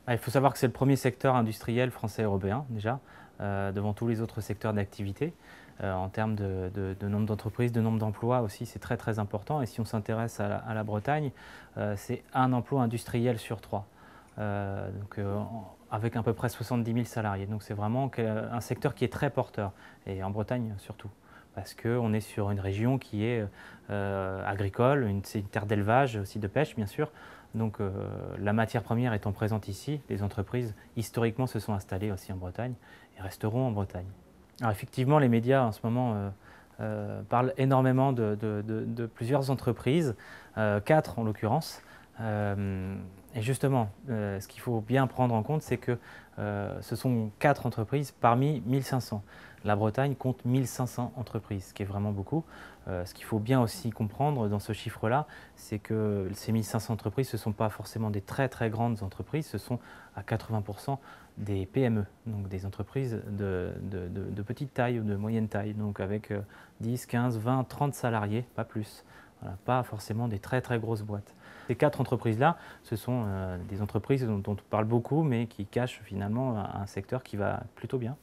Il faut savoir que c'est le premier secteur industriel français et européen déjà, devant tous les autres secteurs d'activité. En termes de nombre d'entreprises, de nombre d'emplois aussi, c'est très très important. Et si on s'intéresse à la Bretagne, c'est un emploi industriel sur 3, avec à peu près 70 000 salariés. Donc c'est vraiment un secteur qui est très porteur, et en Bretagne surtout, parce qu'on est sur une région qui est agricole, c'est une terre d'élevage, aussi de pêche bien sûr. Donc la matière première étant présente ici, les entreprises historiquement se sont installées aussi en Bretagne et resteront en Bretagne. Alors effectivement, les médias en ce moment parlent énormément de plusieurs entreprises, 4 en l'occurrence. Et justement, ce qu'il faut bien prendre en compte, c'est que ce sont 4 entreprises parmi 1500. La Bretagne compte 1500 entreprises, ce qui est vraiment beaucoup. Ce qu'il faut bien aussi comprendre dans ce chiffre-là, c'est que ces 1500 entreprises, ce ne sont pas forcément des très très grandes entreprises, ce sont à 80% des PME, donc des entreprises de petite taille ou de moyenne taille, donc avec 10, 15, 20, 30 salariés, pas plus. Voilà, pas forcément des très très grosses boîtes. Ces 4 entreprises-là, ce sont des entreprises dont on parle beaucoup, mais qui cachent finalement un secteur qui va plutôt bien.